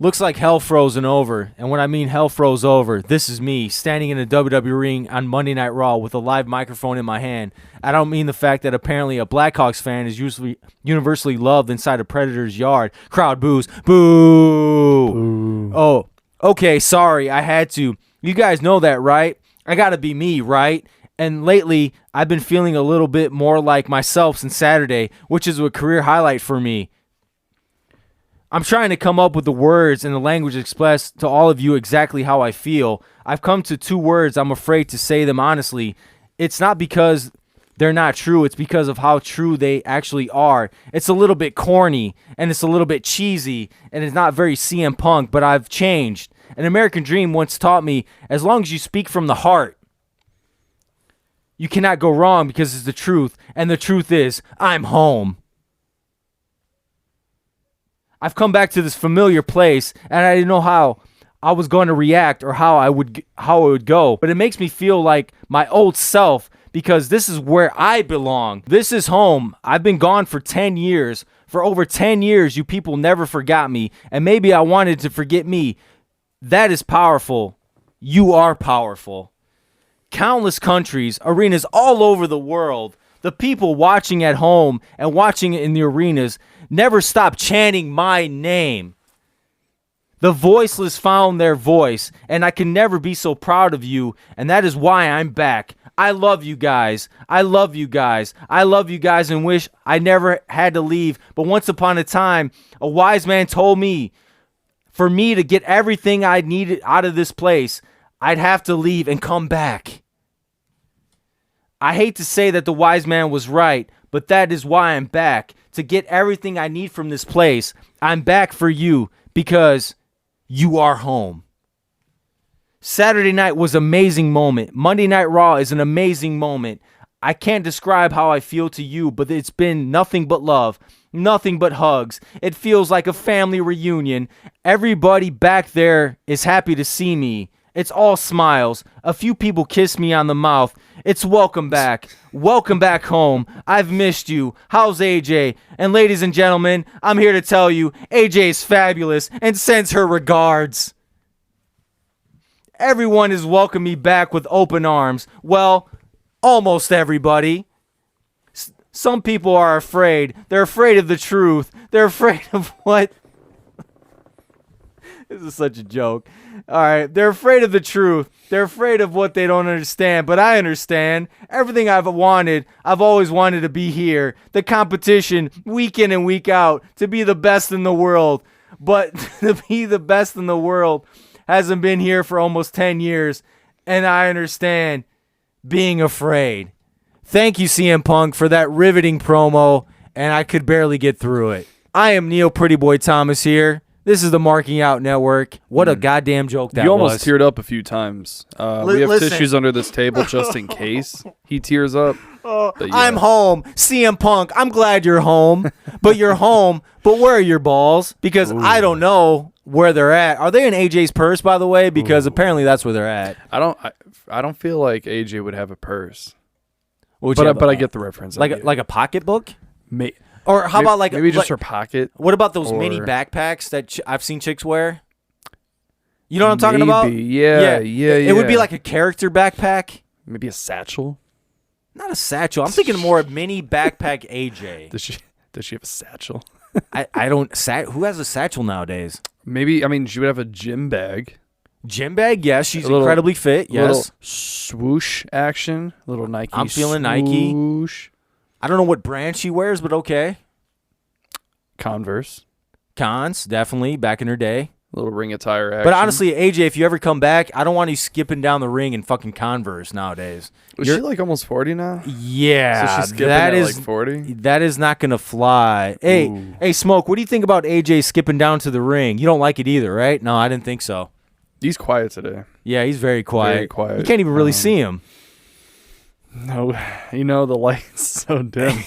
Looks like hell frozen over. And when I mean hell froze over, this is me standing in a WWE ring on Monday Night Raw with a live microphone in my hand. I don't mean the fact that apparently a Blackhawks fan is usually universally loved inside a Predator's yard. Crowd boos. Boo! Boo. Oh, okay, sorry, I had to. You guys know that, right? I gotta be me, right? And lately, I've been feeling a little bit more like myself since Saturday, which is a career highlight for me. I'm trying to come up with the words and the language to express to all of you exactly how I feel. I've come to 2 words. I'm afraid to say them honestly. It's not because they're not true. It's because of how true they actually are. It's a little bit corny, and it's a little bit cheesy, and it's not very CM Punk, but I've changed. An American Dream once taught me, as long as you speak from the heart, you cannot go wrong because it's the truth, and the truth is, I'm home. I've come back to this familiar place, and I didn't know how I was going to react or how it would go. But it makes me feel like my old self because this is where I belong. This is home. I've been gone for 10 years. For over 10 years, you people never forgot me, and maybe I wanted to forget me. That is powerful. You are powerful. Countless countries, arenas all over the world, the people watching at home and watching in the arenas never stop chanting my name. The voiceless found their voice, and I can never be so proud of you, and that is why I'm back. I love you guys. I love you guys. I love you guys and wish I never had to leave. But once upon a time, a wise man told me, for me to get everything I needed out of this place, I'd have to leave and come back. I hate to say that the wise man was right, but that is why I'm back. To get everything I need from this place. I'm back for you because you are home. Saturday night was an amazing moment. Monday Night Raw is an amazing moment. I can't describe how I feel to you, but it's been nothing but love, nothing but hugs. It feels like a family reunion. Everybody back there is happy to see me. It's all smiles. A few people kiss me on the mouth. It's welcome back. Welcome back home. I've missed you. How's AJ? And ladies and gentlemen, I'm here to tell you, AJ is fabulous and sends her regards. Everyone has welcomed me back with open arms. Well, almost everybody. Some people are afraid. They're afraid of the truth. They're afraid of what? This is such a joke. All right, they're afraid of the truth. They're afraid of what they don't understand, but I understand. Everything I've wanted, I've always wanted to be here. The competition, week in and week out, to be the best in the world. But to be the best in the world hasn't been here for almost 10 years, and I understand being afraid. Thank you, CM Punk, for that riveting promo, and I could barely get through it. I am Neal Pretty Boy Thomas here. This is the Marking Out Network. What a goddamn joke that was. You almost teared up a few times. We have tissues under this table just in case he tears up. Yeah. I'm home. CM Punk, I'm glad you're home. But you're home. But where are your balls? Because I don't know where they're at. Are they in AJ's purse, by the way? Because apparently that's where they're at. I don't feel like AJ would have a purse. But I get the reference. Like a pocketbook? Or how about maybe just her pocket? What about those mini backpacks that I've seen chicks wear? You know what I'm talking about? Yeah. It would be like a character backpack. Maybe a satchel. Not a satchel. I'm thinking more of mini backpack AJ. Does she have a satchel? I don't. Who has a satchel nowadays? Maybe. I mean, she would have a gym bag. Gym bag? Yes, she's incredibly fit. Yes. Little swoosh action. Little Nike. I'm feeling swoosh. Nike. I don't know what brand she wears, but okay. Converse. Cons, definitely, back in her day. A little ring attire action. But honestly, AJ, if you ever come back, I don't want you skipping down the ring in fucking Converse nowadays. Is she like almost 40 now? Yeah. So she's skipping at like 40? That is not going to fly. Hey, Smoke, what do you think about AJ skipping down to the ring? You don't like it either, right? No, I didn't think so. He's quiet today. Yeah, he's very quiet. Very quiet. You can't even really see him. No, the light's so dim.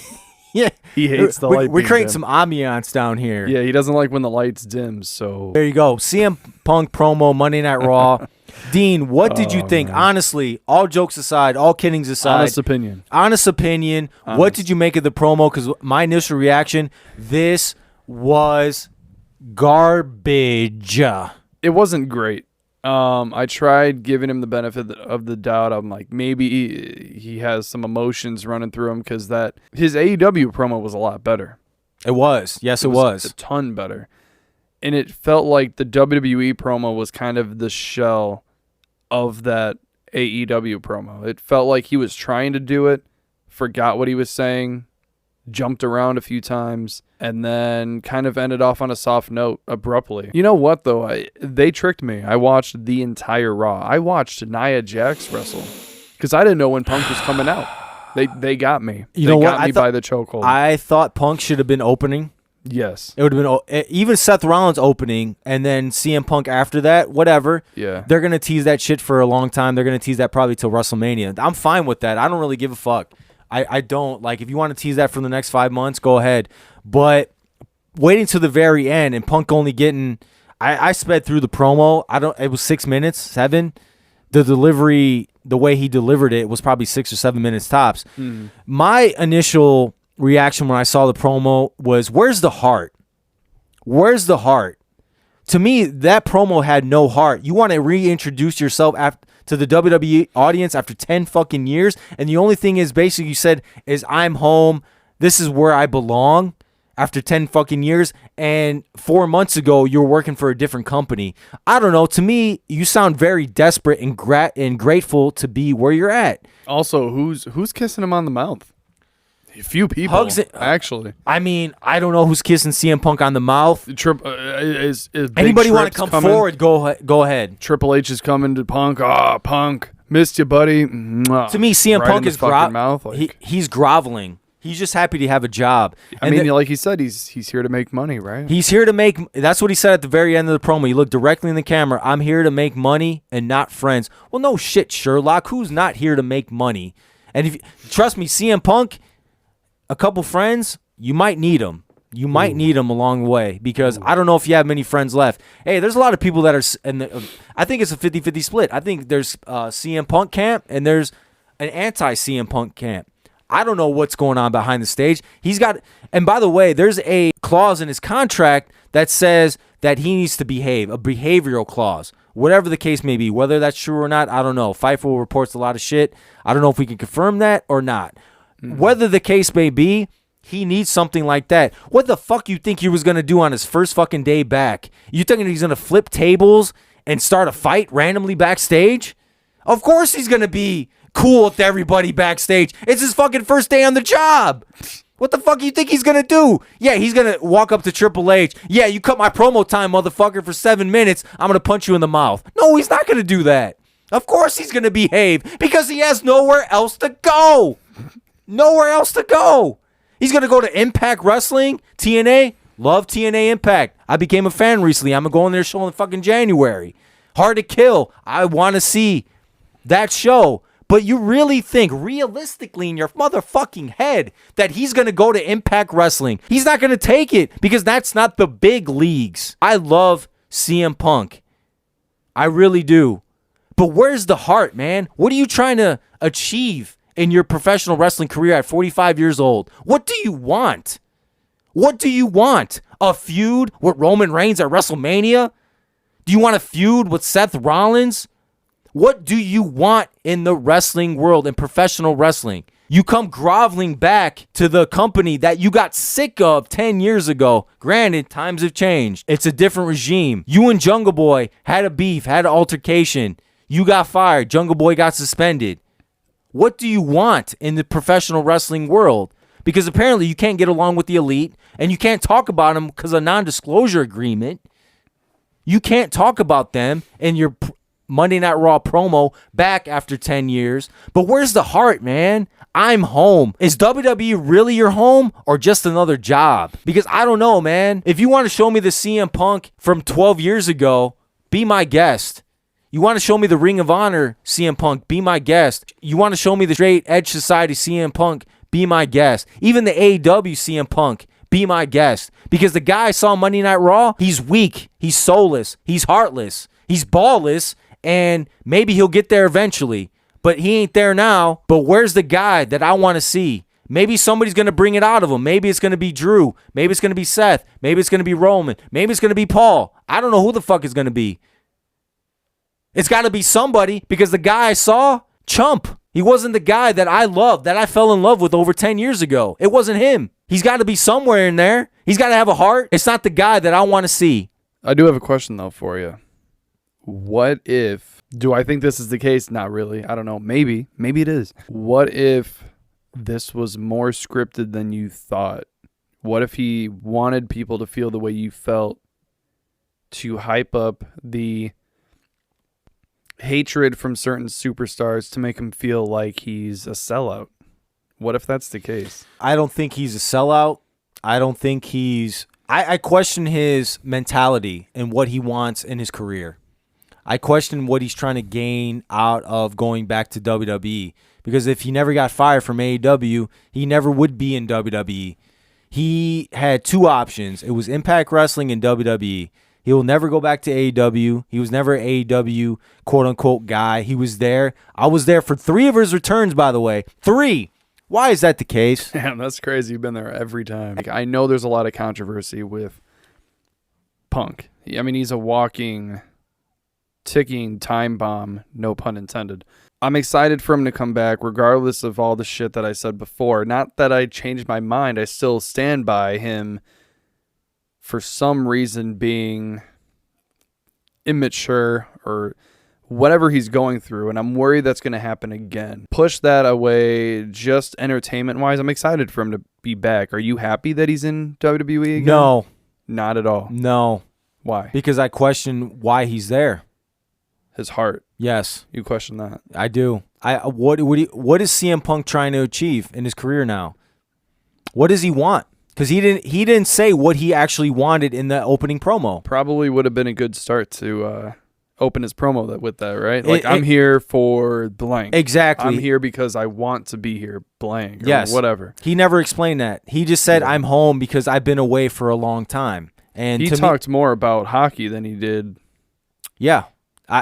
Yeah. He hates the light. We're creating some ambiance down here. Yeah, he doesn't like when the lights dim, so. There you go. CM Punk promo, Monday Night Raw. Dean, what did you think? Man. Honestly, all jokes aside, all kiddings aside. Honest opinion. What did you make of the promo? Because my initial reaction, this was Garbage. It wasn't great. I tried giving him the benefit of the doubt. I'm like, maybe he has some emotions running through him because his AEW promo was a lot better. It was. Yes, it was. A ton better. And it felt like the WWE promo was kind of the shell of that AEW promo. It felt like he was trying to do it, forgot what he was saying, jumped around a few times, and then kind of ended off on a soft note abruptly. You know what, though? They tricked me. I watched the entire Raw. I watched Nia Jax wrestle because I didn't know when Punk was coming out. They got me. They got me by the chokehold. I thought Punk should have been opening. Yes. It would have been even Seth Rollins opening and then CM Punk after that, whatever. Yeah. They're going to tease that shit for a long time. They're going to tease that probably till WrestleMania. I'm fine with that. I don't really give a fuck. I don't. Like, if you want to tease that for the next 5 months, go ahead. But waiting to the very end and Punk only getting I sped through the promo. It was 6 minutes, 7. The delivery, the way he delivered it was probably 6 or 7 minutes tops. My initial reaction when I saw the promo was, where's the heart? Where's the heart? To me, that promo had no heart. You want to reintroduce yourself to the WWE audience after 10 fucking years, and the only thing is basically you said is, I'm home. This is where I belong after 10 fucking years, and 4 months ago, you were working for a different company. I don't know. To me, you sound very desperate and grateful to be where you're at. Also, who's kissing him on the mouth? A few people, actually. I mean, I don't know who's kissing CM Punk on the mouth. Is anybody want to come forward? Go ahead. Triple H is coming to Punk. Punk, missed you, buddy. Mwah. To me, CM Punk is mouth. He's groveling. He's just happy to have a job. I mean, like he said, he's here to make money, right? He's here to make. That's what he said at the very end of the promo. He looked directly in the camera. I'm here to make money and not friends. Well, no shit, Sherlock. Who's not here to make money? And trust me, CM Punk, a couple friends, you might need them. You might need them along the way because I don't know if you have many friends left. Hey, there's a lot of people that are, I think it's a 50-50 split. I think there's CM Punk camp and there's an anti-CM Punk camp. I don't know what's going on behind the stage. And by the way, there's a clause in his contract that says that he needs to behave, a behavioral clause. Whatever the case may be, whether that's true or not, I don't know. Fightful reports a lot of shit. I don't know if we can confirm that or not. Whether the case may be, he needs something like that. What the fuck you think he was going to do on his first fucking day back? You thinking he's going to flip tables and start a fight randomly backstage? Of course he's going to be cool with everybody backstage. It's his fucking first day on the job. What the fuck you think he's going to do? Yeah, he's going to walk up to Triple H. Yeah, you cut my promo time, motherfucker, for 7 minutes. I'm going to punch you in the mouth. No, he's not going to do that. Of course he's going to behave because he has nowhere else to go. Nowhere else to go. He's going to go to Impact Wrestling, TNA. Love TNA Impact. I became a fan recently. I'm going to go in their show in fucking January. Hard to Kill. I want to see that show. But you really think, realistically in your motherfucking head, that he's going to go to Impact Wrestling. He's not going to take it because that's not the big leagues. I love CM Punk. I really do. But where's the heart, man? What are you trying to achieve in your professional wrestling career at 45 years old? What do you want? What do you want? A feud with Roman Reigns at WrestleMania? Do you want a feud with Seth Rollins? What do you want in the wrestling world, in professional wrestling? You come groveling back to the company that you got sick of 10 years ago. Granted, times have changed. It's a different regime. You and Jungle Boy had a beef, had an altercation. You got fired. Jungle Boy got suspended. What do you want in the professional wrestling world? Because apparently you can't get along with the elite and you can't talk about them because of a non-disclosure agreement. You can't talk about them in your Monday Night Raw promo back after 10 years. But where's the heart, man? I'm home. Is WWE really your home or just another job? Because I don't know, man. If you want to show me the CM Punk from 12 years ago, be my guest. You want to show me the Ring of Honor CM Punk, be my guest. You want to show me the Straight Edge Society CM Punk, be my guest. Even the AEW CM Punk, be my guest. Because the guy I saw Monday Night Raw, he's weak, he's soulless, he's heartless, he's ballless, and maybe he'll get there eventually. But he ain't there now. But where's the guy that I want to see? Maybe somebody's going to bring it out of him. Maybe it's going to be Drew. Maybe it's going to be Seth. Maybe it's going to be Roman. Maybe it's going to be Paul. I don't know who the fuck it's going to be. It's got to be somebody because the guy I saw, chump. He wasn't the guy that I loved, that I fell in love with over 10 years ago. It wasn't him. He's got to be somewhere in there. He's got to have a heart. It's not the guy that I want to see. I do have a question, though, for you. What if, do I think this is the case? Not really. I don't know. Maybe it is. What if this was more scripted than you thought? What if he wanted people to feel the way you felt to hype up the hatred from certain superstars to make him feel like he's a sellout? What if that's the case? I don't think he's a sellout. I don't think he's... I question his mentality and what he wants in his career. I question what he's trying to gain out of going back to WWE. Because if he never got fired from AEW, he never would be in WWE. He had two options. It was Impact Wrestling and WWE. He will never go back to AEW. He was never an AEW quote-unquote guy. He was there. I was there for 3 of his returns, by the way. 3. Why is that the case? Damn, that's crazy. You've been there every time. Like, I know there's a lot of controversy with Punk. I mean, he's a walking, ticking time bomb, no pun intended. I'm excited for him to come back, regardless of all the shit that I said before. Not that I changed my mind. I still stand by him for some reason being immature or whatever he's going through, and I'm worried that's going to happen again. Push that away, just entertainment-wise. I'm excited for him to be back. Are you happy that he's in WWE again? No. Not at all. No. Why? Because I question why he's there. His heart. Yes. You question that? I do. What is CM Punk trying to achieve in his career now? What does he want? Because he didn't say what he actually wanted in the opening promo. Probably would have been a good start to open his promo with that, right? Like, I'm here for blank. Exactly. I'm here because I want to be here, blank. Or yes. Whatever. He never explained that. He just said, I'm home because I've been away for a long time. And he talked more about hockey than he did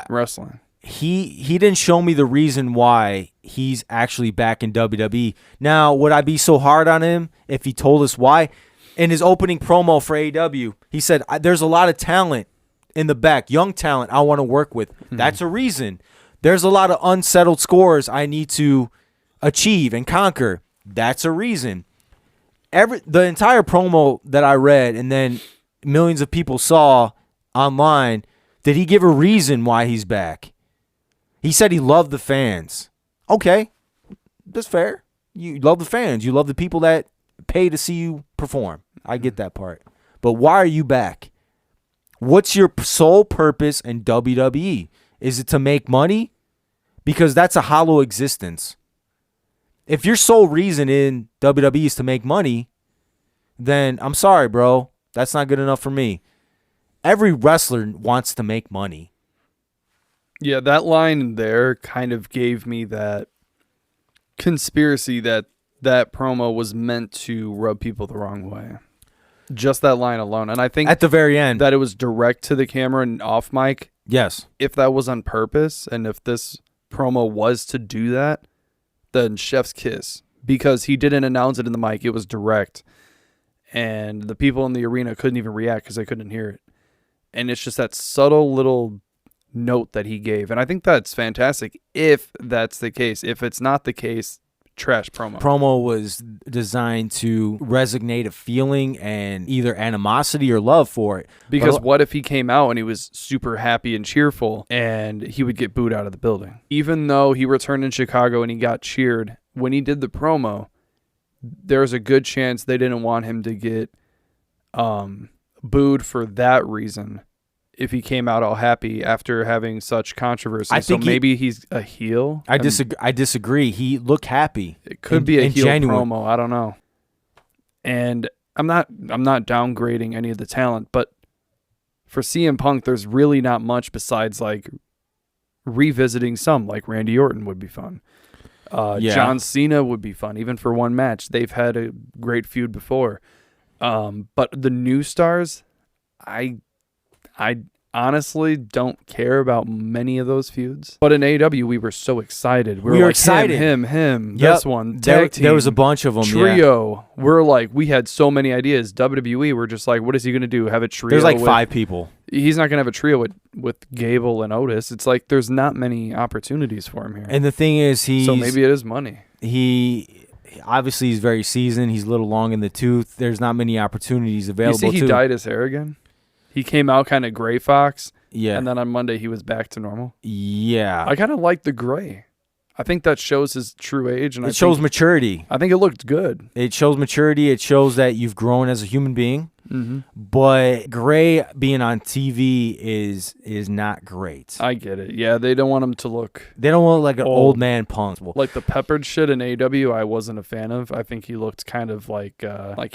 wrestling. He didn't show me the reason why he's actually back in WWE. Now, would I be so hard on him if he told us why? In his opening promo for AEW, he said, there's a lot of talent in the back, young talent I want to work with. Mm-hmm. That's a reason. There's a lot of unsettled scores I need to achieve and conquer. That's a reason. The entire promo that I read and then millions of people saw online, did he give a reason why he's back? He said he loved the fans. Okay, that's fair. You love the fans. You love the people that pay to see you perform. I get that part. But why are you back? What's your sole purpose in WWE? Is it to make money? Because that's a hollow existence. If your sole reason in WWE is to make money, then I'm sorry, bro. That's not good enough for me. Every wrestler wants to make money. Yeah, that line there kind of gave me that conspiracy that promo was meant to rub people the wrong way. Just that line alone. And I think at the very end that it was direct to the camera and off mic. Yes. If that was on purpose and if this promo was to do that, then chef's kiss. Because he didn't announce it in the mic. It was direct. And the people in the arena couldn't even react because they couldn't hear it. And it's just that subtle little note that he gave. And I think that's fantastic if that's the case. If it's not the case, trash promo. Promo was designed to resonate a feeling and either animosity or love for it. Because what if he came out and he was super happy and cheerful and he would get booed out of the building? Even though he returned in Chicago and he got cheered, when he did the promo, there's a good chance they didn't want him to get booed for that reason if he came out all happy after having such controversy. I think maybe he's a heel. I disagree. He looked happy. It could be a heel promo. I don't know. And I'm not downgrading any of the talent, but for CM Punk, there's really not much besides like revisiting some. Like Randy Orton would be fun. John Cena would be fun, even for one match. They've had a great feud before. But the new stars, I honestly don't care about many of those feuds. But in AEW, we were so excited. We were like, excited. Him, Yep. this one, There, tag team. there was a bunch of them. Yeah. Trio. We're like, we had so many ideas. WWE, we're just like, what is he going to do? Have a trio? There's like with, 5 people. He's not going to have a trio with Gable and Otis. It's like there's not many opportunities for him here. And the thing is, So maybe it is money. He obviously he's very seasoned. He's a little long in the tooth. There's not many opportunities available. You see, he dyed his hair again. He came out kind of gray fox. Yeah. And then on Monday, he was back to normal. Yeah. I kind of like the gray. I think that shows his true age. And It shows maturity. I think it looked good. It shows maturity. It shows that you've grown as a human being. Mm-hmm. But Gray being on TV is not great. I get it. Yeah, they don't want him to look. They don't want like an old man Punk. Like the peppered shit in AEW, I wasn't a fan of. I think he looked kind of like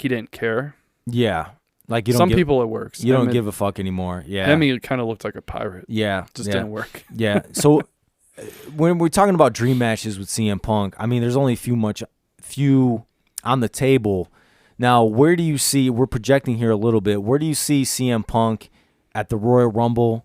he didn't care. Yeah. Like you don't Some people it works. You don't give a fuck anymore. Yeah. Him, he kind of looked like a pirate. Yeah. Just didn't work. Yeah. So when we're talking about dream matches with CM Punk, I mean, there's only few on the table. Now, where do you see? We're projecting here a little bit. Where do you see CM Punk at the Royal Rumble?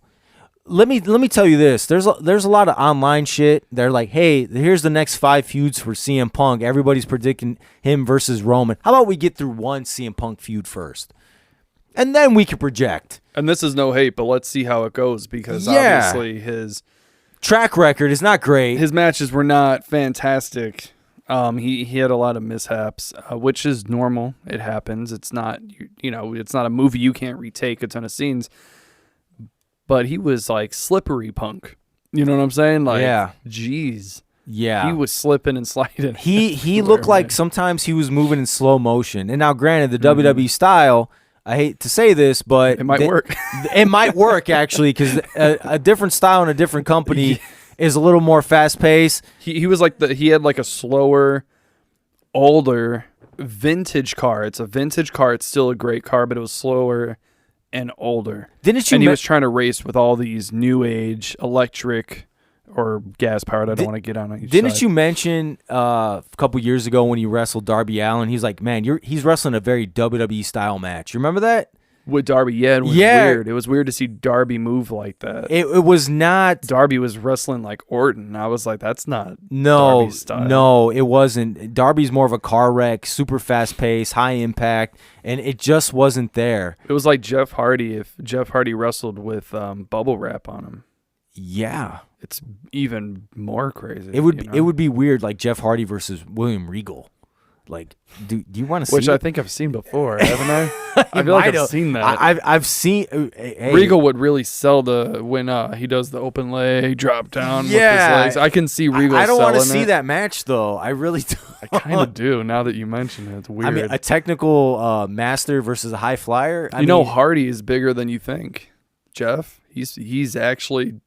Let me tell you this. There's a lot of online shit. They're like, hey, here's the next 5 feuds for CM Punk. Everybody's predicting him versus Roman. How about we get through one CM Punk feud first, and then we can project. And this is no hate, but let's see how it goes because obviously his track record is not great. His matches were not fantastic. He had a lot of mishaps, which is normal. It happens. It's not it's not a movie you can't retake a ton of scenes. But he was like slippery Punk. You know what I'm saying? Like, yeah. Jeez. Yeah. He was slipping and sliding. He looked like sometimes he was moving in slow motion. And now, granted, the WWE style, I hate to say this, but it might work. It might work actually because a different style in a different company is a little more fast paced. He was like he had like a slower, older vintage car. It's a vintage car. It's still a great car, but it was slower and older. And he was trying to race with all these new age electric or gas powered. I don't want to get on each Didn't side. you mention a couple years ago when he wrestled Darby Allin? He's like, man, he's wrestling a very WWE style match. You remember that? With Darby, yeah, it was weird. It was weird to see Darby move like that. It was not. Darby was wrestling like Orton. I was like, that's not Darby's style. No, it wasn't. Darby's more of a car wreck, super fast pace, high impact, and it just wasn't there. It was like Jeff Hardy if Jeff Hardy wrestled with bubble wrap on him. Yeah. It's even more crazy. It would be weird, like Jeff Hardy versus William Regal. Like, do you want to see? Which I think I've seen before, haven't I? I feel like I've seen that. I've seen. Hey. Regal would really sell when he does the open leg drop down with his legs. I can see Regal. I don't want to see it. that match though. I really do. I kind of do now that you mention it. It's weird. I mean, a technical master versus a high flyer. I mean, Hardy is bigger than you think. Jeff, he's actually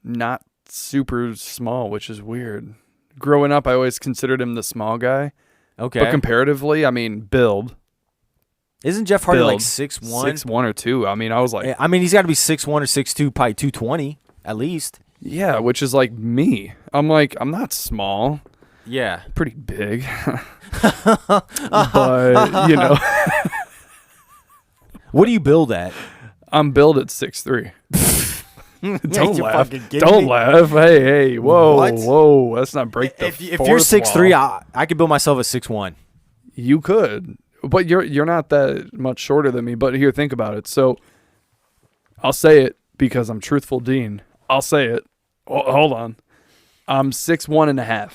not super small, which is weird. Growing up, I always considered him the small guy. Okay. But comparatively, I mean, build. Isn't Jeff Hardy like 6'1"? 6'1" or 2. I mean, I was like... I mean, he's got to be 6'1" or 6'2", probably 220 at least. Yeah, which is like me. I'm like, I'm not small. Yeah. Pretty big. But, you know... What do you build at? I'm billed at 6'3". Don't laugh. Don't laugh. Hey, whoa, What? whoa. Let's not break the If you're 6'3", I could build myself at 6'1". You could, but you're not that much shorter than me. But here, think about it. So I'll say it because I'm truthful, Dean. I'll say it. Hold on. I'm 6'1.5".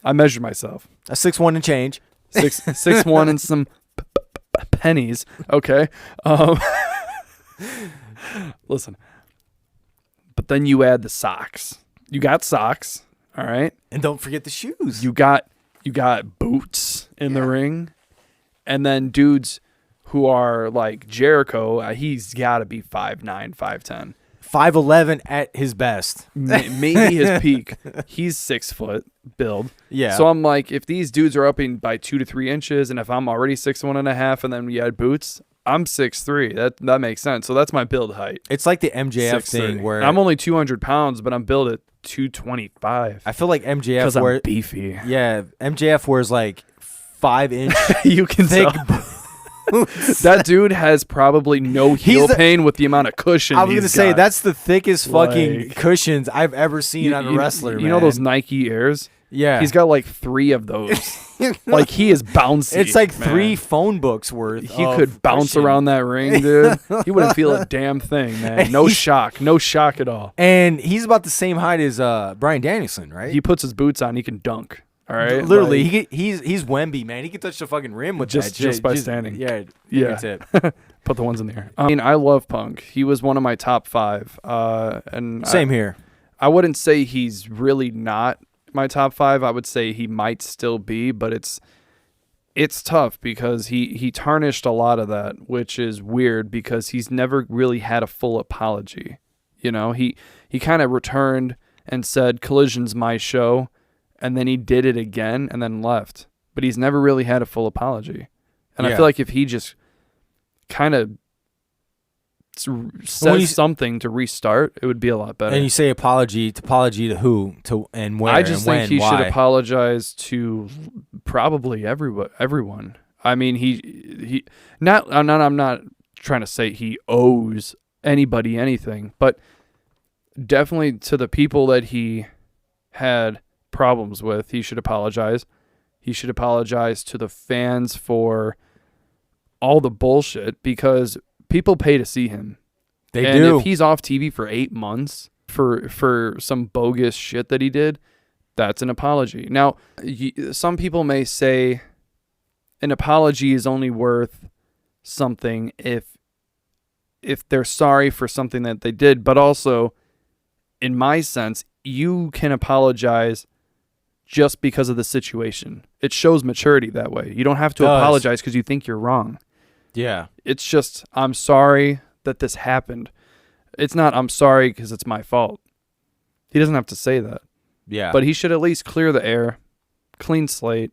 I measured myself. A 6'1" and change. 6'1" and some pennies. Okay. Listen. But then you add the socks. You got socks, all right? And don't forget the shoes. You got boots in the ring. And then dudes who are like Jericho, he's got to be 5'9", 5'10". 5'11" at his best. Maybe his peak. He's 6 foot build. Yeah. So I'm like, if these dudes are upping by 2 to 3 inches, and if I'm already 6'1.5", and then we add boots, I'm 6'3". That makes sense. So that's my build height. It's like the MJF 6'3". thing where I'm only 200 pounds, but I'm built at 225. I feel like MJF because I'm beefy. Yeah, MJF wears like 5-inch You can thick. tell. That dude has probably no heel pain with the amount of cushion. I was gonna say got. that's the thickest fucking Like- cushions I've ever seen on a wrestler. You know those Nike Airs? Yeah, He's got like 3 of those. Like he is bouncy. it's like man. 3 phone books worth. He of could bounce cushion. around that ring, dude. He wouldn't feel a damn thing, man. No shock. No shock at all. And he's about the same height as Bryan Danielson, right? He puts his boots on, he can dunk. All right? Literally, Like, he's Wemby, man. He can touch the fucking rim with Just- that just by standing. Yeah, Yeah. tip. put the ones in the air. I mean, I love Punk. He was one of my top 5. And Same here. I wouldn't say he's really not my top 5. I would say he might still be, but it's tough because he tarnished a lot of that, which is weird because he's never really had a full apology. You know, he kind of returned and said Collision's my show, and then he did it again and then left. But he's never really had a full apology. And I Yeah. feel like if he just kind of says something to restart, it would be a lot better. And you say apology to who? To and where? I just and think when, he should why? apologize to probably everyone. I mean, he not. I'm not trying to say he owes anybody anything, but definitely to the people that he had problems with, he should apologize. He should apologize to the fans for all the bullshit because people pay to see him. They And do. if he's off TV for 8 months for some bogus shit that he did, that's an apology. Now, some people may say an apology is only worth something if they're sorry for something that they did, but also, in my sense, you can apologize just because of the situation. It shows maturity that way. You don't have to Does. apologize because you think you're wrong. Yeah. It's just, I'm sorry that this happened. It's not, I'm sorry because it's my fault. He doesn't have to say that. Yeah. But he should at least clear the air, clean slate,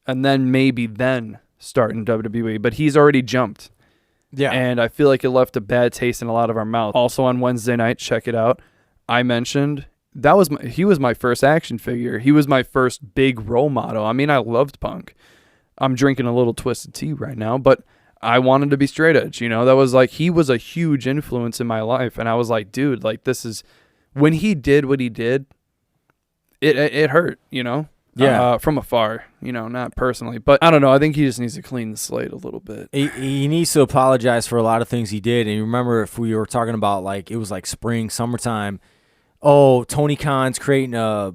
and then start in WWE. But he's already jumped. yeah. And I feel like it left a bad taste in a lot of our mouth. Also on Wednesday night, check it out. I mentioned he was my first action figure. He was my first big role model. I mean, I loved Punk. I'm drinking a little Twisted Tea right now, but I wanted to be straight edge. You know, that was like, he was a huge influence in my life. And I was like, dude, like this is, when he did what he did, it hurt, you know? Yeah. From afar, you know, not personally. But I don't know. I think he just needs to clean the slate a little bit. He needs to apologize for a lot of things he did. And you remember if we were talking about like, it was like spring, summertime. Oh, Tony Khan's creating or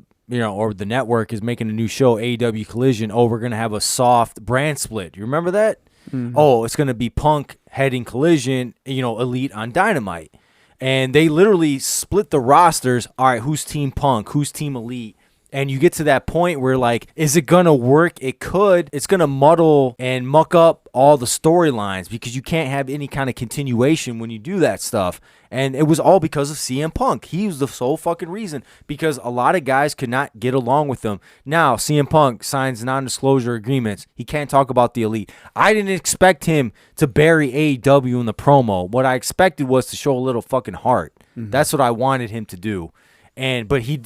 the network is making a new show, AEW Collision. Oh, we're going to have a soft brand split. You remember that? Mm-hmm. Oh, it's going to be Punk heading Collision, Elite on Dynamite. And they literally split the rosters. All right, who's Team Punk? Who's Team Elite? And you get to that point where, like, is it going to work? It could. It's going to muddle and muck up all the storylines because you can't have any kind of continuation when you do that stuff. And it was all because of CM Punk. He was the sole fucking reason because a lot of guys could not get along with him. Now, CM Punk signs non-disclosure agreements. He can't talk about the Elite. I didn't expect him to bury AEW in the promo. What I expected was to show a little fucking heart. Mm-hmm. That's what I wanted him to do. But he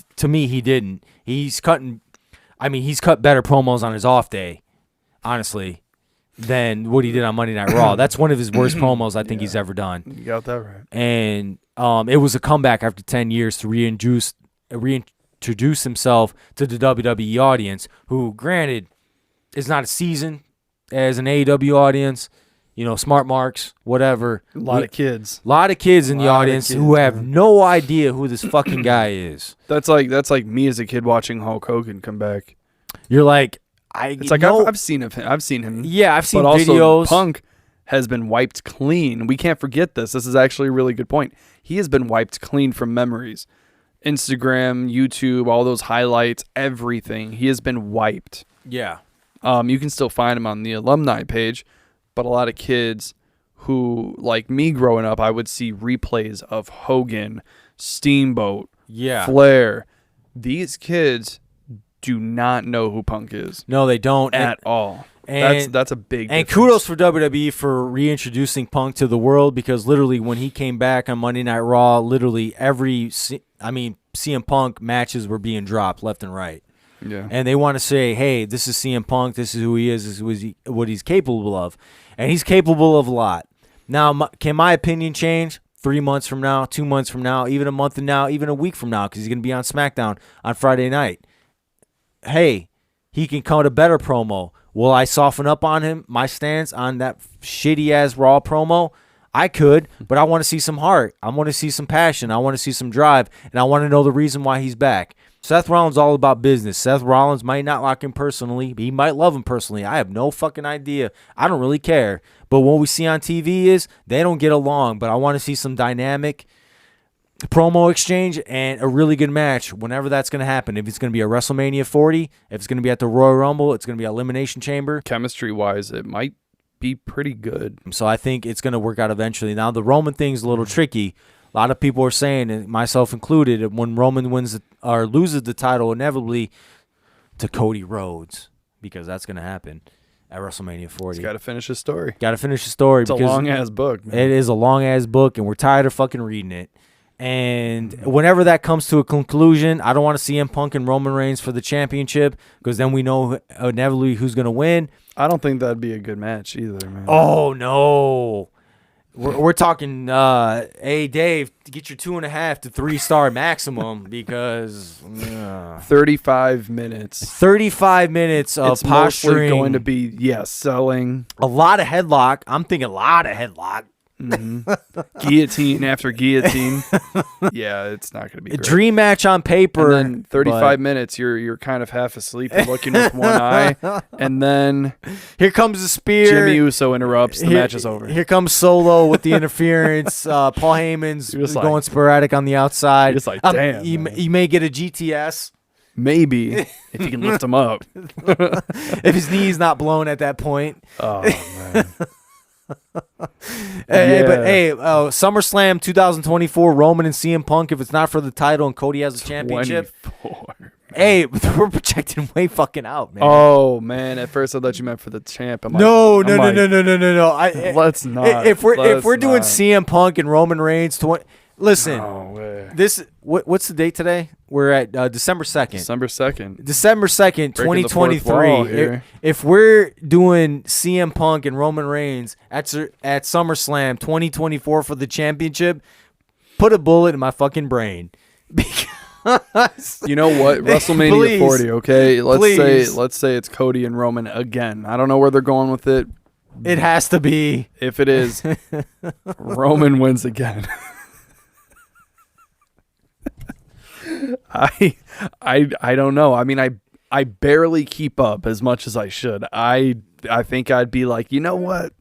didn't. He's cut better promos on his off day, honestly, than what he did on Monday Night Raw. That's one of his worst promos I think he's ever done. You got that right. And it was a comeback after 10 years to reintroduce himself to the WWE audience, who, granted, is not as seasoned as an AEW audience. Smart marks, whatever. A lot of kids. A lot of kids in the audience who have no idea who this fucking guy is. That's like me as a kid watching Hulk Hogan come back. You're like, It's like I've seen him. Yeah, I've seen but also videos. Punk has been wiped clean. We can't forget this. This is actually a really good point. He has been wiped clean from memories. Instagram, YouTube, all those highlights, everything. He has been wiped. Yeah. You can still find him on the alumni page. But a lot of kids who, like me growing up, I would see replays of Hogan, Steamboat, Flair. These kids do not know who Punk is. No, they don't. At all. And that's a big And difference. kudos for WWE for reintroducing Punk to the world, because literally when he came back on Monday Night Raw, literally CM Punk matches were being dropped left and right. Yeah. And they want to say, hey, this is CM Punk. This is who he is. This is what he's capable of. And he's capable of a lot. Now, can my opinion change 3 months from now, 2 months from now, even a month from now, even a week from now, because he's going to be on SmackDown on Friday night? Hey, he can come with a better promo. Will I soften up on him, my stance on that shitty-ass Raw promo? I could, but I want to see some heart. I want to see some passion. I want to see some drive, and I want to know the reason why he's back. Seth Rollins is all about business. Seth Rollins might not like him personally. He might love him personally. I have no fucking idea. I don't really care. But what we see on TV is they don't get along, but I want to see some dynamic promo exchange and a really good match whenever that's going to happen. If it's going to be a WrestleMania 40, if it's going to be at the Royal Rumble, it's going to be Elimination Chamber. Chemistry-wise, it might be pretty good. So I think it's going to work out eventually. Now, the Roman thing's a little tricky. A lot of people are saying, and myself included, when Roman wins or loses the title inevitably to Cody Rhodes, because that's going to happen at WrestleMania 40. He's got to finish his story. Got to finish the story. It's a long-ass book, man. It is a long-ass book, and we're tired of fucking reading it. And whenever that comes to a conclusion, I don't want to see CM Punk and Roman Reigns for the championship, because then we know inevitably who's going to win. I don't think that'd be a good match either, man. Oh, no. We're talking, hey, Dave, get your 2.5 to 3 star maximum, because 35 minutes. 35 minutes of it's posturing. Mostly going to be, selling. A lot of headlock. I'm thinking a lot of headlock. Mm-hmm. Guillotine after guillotine. Yeah, it's not going to be great. Dream match on paper. And then 35 minutes, you're kind of half asleep and looking with one eye. And then here comes the spear. Jimmy Uso interrupts. The match is over. Here comes Solo with the interference. Paul Heyman's going sporadic on the outside. Just like, damn. You may get a GTS. Maybe, if you can lift him up. If his knee's not blown at that point. Oh, man. SummerSlam 2024, Roman and CM Punk, if it's not for the title and Cody has the championship. 24. Hey, we're projecting way fucking out, man. Oh, man. At first I thought you meant for the champ. No. Let's not. If we're doing CM Punk and Roman Reigns, listen. No way. What's the date today? We're at December 2nd. December 2nd. December 2nd, 2023. If we're doing CM Punk and Roman Reigns at SummerSlam 2024 for the championship, put a bullet in my fucking brain. Because you know what? WrestleMania please, 40, okay? Please. Let's say it's Cody and Roman again. I don't know where they're going with it. It has to be. If it is, Roman wins again. I don't know. I mean, I barely keep up as much as I should. I think I'd be like, you know what?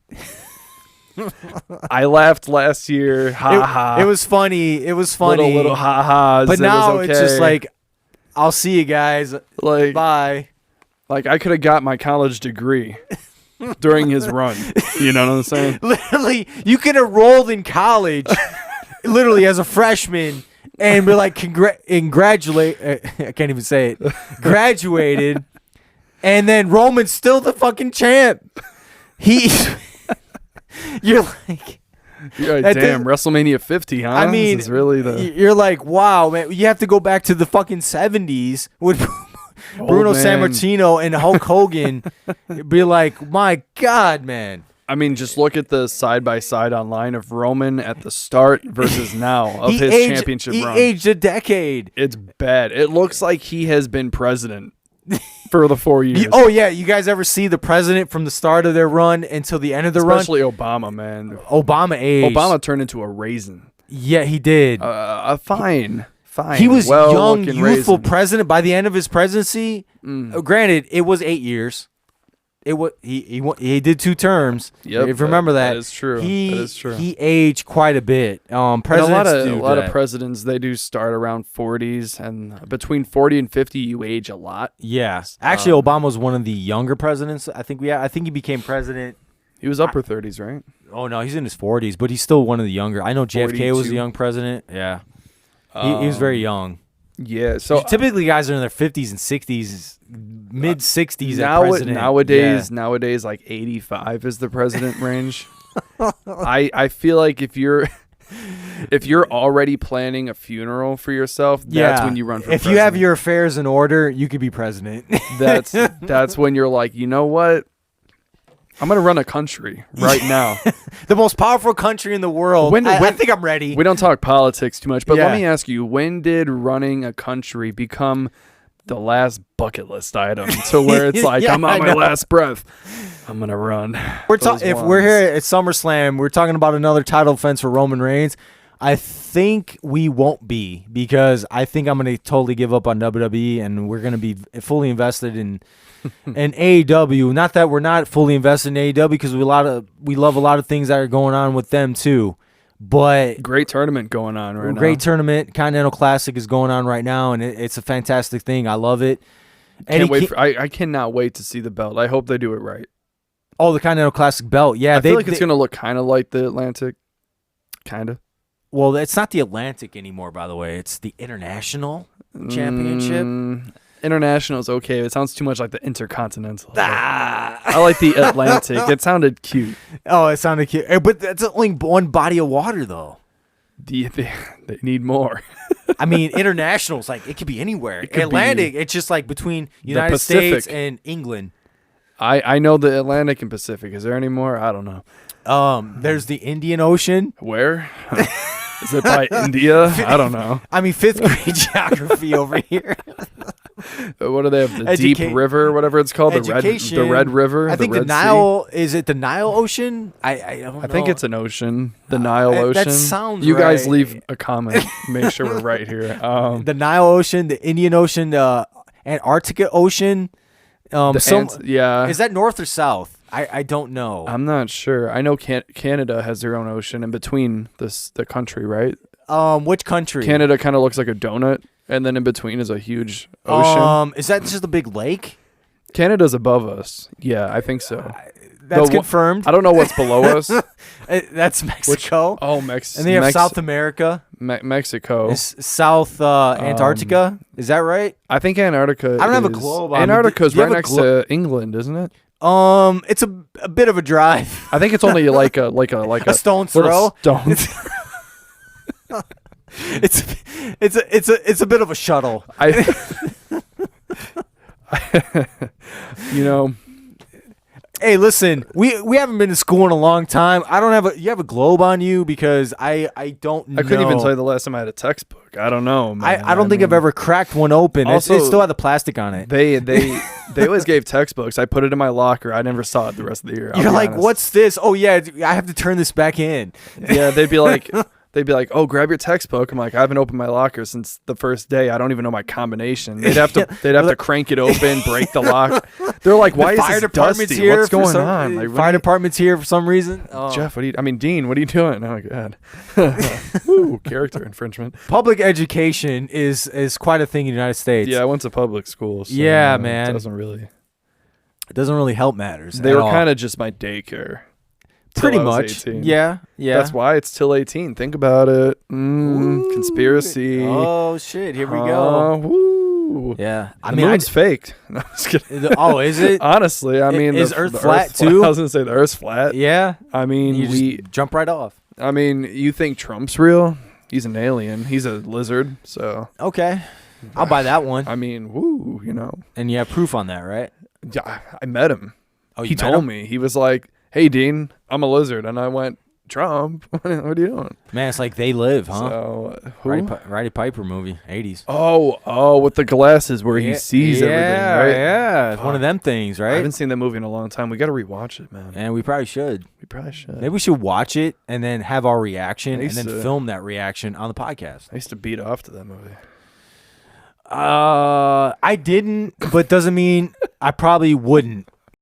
I laughed last year. Ha ha. It was funny. Little ha ha's. But now it's just like, I'll see you guys. Like, bye. Like, I could have got my college degree during his run. You know what I'm saying? Literally, you could have rolled in college, literally as a freshman, and be like, congratulate. I can't even say it. Graduated, and then Roman's still the fucking champ. You're like, damn, WrestleMania 50, huh? I mean, this is really you're like, wow, man. You have to go back to the fucking 70s with Bruno Sammartino and Hulk Hogan. Be like, my God, man. I mean, just look at the side-by-side online of Roman at the start versus now of his championship run. He aged a decade. It's bad. It looks like he has been president for the 4 years. Oh, yeah. You guys ever see the president from the start of their run until the end of the run? Especially Obama, man. Obama aged. Obama turned into a raisin. Yeah, he did. Fine. He was young, youthful raisin. president. By the end of his presidency, granted, it was 8 years. He did 2 terms. Yep, if you remember that. That is true. He aged quite a bit. Presidents a lot of presidents, they do start around 40s, and between 40 and 50 you age a lot. Yeah. Actually, Obama was one of the younger presidents. I think he became president. He was upper 30s, right? Oh no, he's in his 40s, but he's still one of the younger. I know JFK 42. was a young president. Yeah. He was very young. Yeah, so typically guys are in their 50s and 60s, mid 60s as president. Nowadays, like 85 is the president range. I feel like if you're If you're already planning a funeral for yourself, that's when you run for If president. you have your affairs in order, you could be president. That's when you're like, you know what? I'm gonna run a country right now. The most powerful country in the world. I think I'm ready. We don't talk politics too much, but let me ask you: when did running a country become the last bucket list item to where it's like, I'm on my last breath, I'm gonna run? If we're here at SummerSlam, we're talking about another title defense for Roman Reigns. I think we won't be, because I think I'm gonna totally give up on WWE, and we're gonna be fully invested in AEW. Not that we're not fully invested in AEW, because we love a lot of things that are going on with them too. But great tournament going on right now. Great tournament. Continental Classic is going on right now, and it's a fantastic thing. I love it. I cannot wait to see the belt. I hope they do it right. Oh, the Continental Classic belt. Yeah, I feel like it's going to look kind of like the Atlantic. Kind of. Well, it's not the Atlantic anymore, by the way. It's the International Championship. International is okay. It sounds too much like the Intercontinental. I like the Atlantic. It sounded cute. Oh, it sounded cute. But that's only one body of water, though. They need more. I mean, International is like, it could be anywhere. Atlantic, it's just like between United States and England. I know the Atlantic and Pacific. Is there any more? I don't know. There's the Indian Ocean. Where? Is it by India? I don't know. I mean, 5th grade geography over here. What do they have? The Deep River, whatever it's called, the Red River. I think the Nile. Is it the Nile Ocean? I don't know. I think it's an ocean. The Nile Ocean. That sounds You right. guys leave a comment. Make sure we're right here. The Nile Ocean, the Indian Ocean, the Antarctica Ocean. Is that north or south? I don't know. I'm not sure. I know Canada has their own ocean in between the country, right? Which country? Canada kind of looks like a donut, and then in between is a huge ocean. Is that just a big lake? Canada's above us. Yeah, I think so. That's confirmed. I don't know what's below us. That's Mexico. Mexico. And they have South America. Mexico. South Antarctica. Is that right? I think Antarctica. I don't have a globe on Antarctica's right next to England, isn't it? It's a bit of a drive. I think it's only like a stone's throw. It's a bit of a shuttle. Hey, listen, we haven't been to school in a long time. I don't have you have a globe on you, because I don't know. I couldn't even tell you the last time I had a textbook. I don't know, man. I don't think I've ever cracked one open. Also, it still had the plastic on it. They always gave textbooks. I put it in my locker. I never saw it the rest of the year. You're like, what's this? Oh yeah, I have to turn this back in. Yeah, they'd be like, oh, grab your textbook. I'm like, I haven't opened my locker since the first day. I don't even know my combination. They'd have to crank it open, break the lock. They're like, why is this dusty? What's going on? Like, fire department's here for some reason. Oh. Jeff, Dean, what are you doing? Oh my God. Ooh, character infringement. Public education is quite a thing in the United States. Yeah, I went to public school. So yeah, man. It doesn't really help matters. They were kind of just my daycare. Pretty much. 18. Yeah. That's why it's till 18. Think about it. Conspiracy. Oh shit! Here we go. Woo. Yeah. I mean, it's faked. No, I'm just kidding. Oh, is it? Honestly, I mean, is Earth flat too? I was gonna say the Earth's flat. Yeah. I mean, you just jump right off. I mean, you think Trump's real? He's an alien. He's a lizard. So okay, I'll buy that one. I mean, woo. And you have proof on that, right? Yeah, I met him. Oh, he told me. He was like, "Hey, Dean, I'm a lizard," and I went, "Trump, what are you doing?" Man, it's like They Live, huh? So, Roddy Piper movie, 80s. Oh, with the glasses where he sees everything, right? Yeah, it's one of them things, right? I haven't seen that movie in a long time. We got to rewatch it, man. And we probably should. Maybe we should watch it and then have our reaction and then film that reaction on the podcast. I used to beat off to that movie. I didn't, but doesn't mean I probably wouldn't.